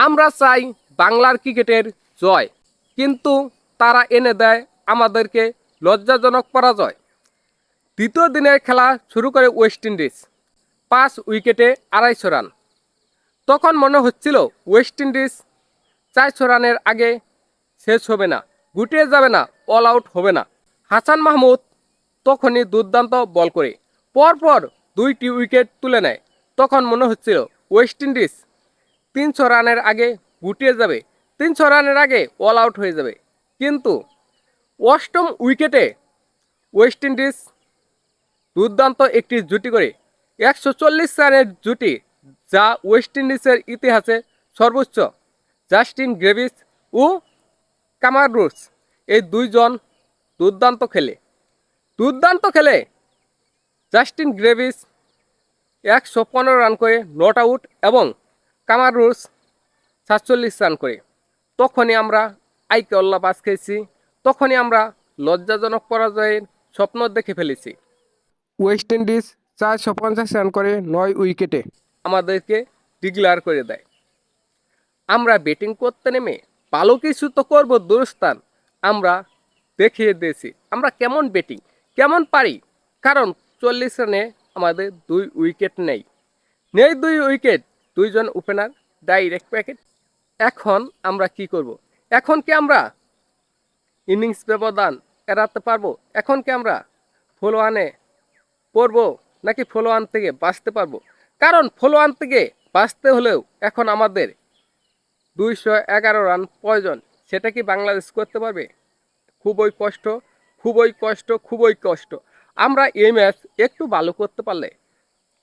আমরা চাই বাংলার ক্রিকেটের জয়, কিন্তু তারা এনে দেয় আমাদেরকে লজ্জাজনক পরাজয়। দ্বিতীয় দিনের খেলা শুরু করে ওয়েস্ট ইন্ডিজ 5 উইকেটে 250 রান। তখন মনে হচ্ছিল ওয়েস্ট ইন্ডিজ 400 রানের আগে শেষ হবে না, গুটিয়ে যাবে না, অল আউট হবে না। হাসান মাহমুদ তখনই দুর্দান্ত বল করে পরপর 2টি উইকেট তুলে নেয়। তখন মনে হচ্ছিল ওয়েস্ট ইন্ডিজ 300 রানের আগে গুটিয়ে যাবে, 300 রানের আগে অল আউট হয়ে যাবে। কিন্তু 8ম উইকেটে ওয়েস্ট ইন্ডিজ দুর্দান্ত একটি জুটি করে 140 রানের জুটি, যা ওয়েস্ট ইন্ডিজের ইতিহাসে সর্বোচ্চ। জাস্টিন গ্রেভিস ও কামার রুস এই দুইজন দুর্দান্ত খেলে জাস্টিন গ্রেভিস 115 রান করে নট আউট এবং কামার রুস 47 রান করে। তখনই আমরা আইকে অল্লা পাস খেয়েছি, তখনই আমরা লজ্জাজনক পরাজয়ের স্বপ্ন দেখে ফেলেছি। ওয়েস্ট ইন্ডিজ 450 রান করে 9 উইকেটে আমাদেরকে ডিক্লেয়ার করে দেয়। আমরা ব্যাটিং করতে নেমে ভালো কিছু তো করবো দুরস্থান, আমরা দেখিয়ে দিয়েছি আমরা কেমন ব্যাটিং কেমন পারি। কারণ 40 রানে আমাদের 2 উইকেট নেই 2 উইকেট, 2 জন ওপেনার, ডাইরেক্ট প্যাকেট। এখন আমরা কি করব? এখন কি আমরা ইনিংস ব্যবধান এড়াতে পারবো? এখন কি আমরা ফলো ওয়ানে পড়বো নাকি ফলো ওয়ান থেকে বাঁচতে পারবো? কারণ ফলো ওয়ান থেকে বাঁচতে হলেও এখন আমাদের 211 রান প্রয়োজন। সেটা কি বাংলাদেশ করতে পারবে? খুবই কষ্ট, খুবই কষ্ট, খুবই কষ্ট। আমরা এই ম্যাচ একটু ভালো করতে পারলে,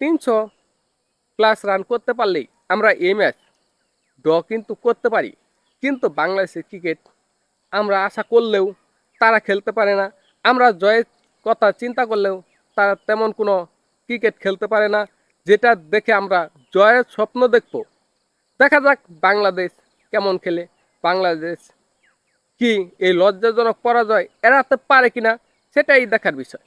300+ রান করতে পারলেই আমরা এই ম্যাচ ড্র কিন্তু করতে পারি। কিন্তু বাংলাদেশের ক্রিকেট আমরা আশা করলেও তারা খেলতে পারে না, আমরা জয়ের কথা চিন্তা করলেও তারা তেমন কোনো ক্রিকেট খেলতে পারে না, যেটা দেখে আমরা জয়ের স্বপ্ন দেখব। দেখা যাক বাংলাদেশ কেমন খেলে, বাংলাদেশ কি এই লজ্জাজনক পরাজয় এড়াতে পারে কিনা, সেটাই দেখার বিষয়।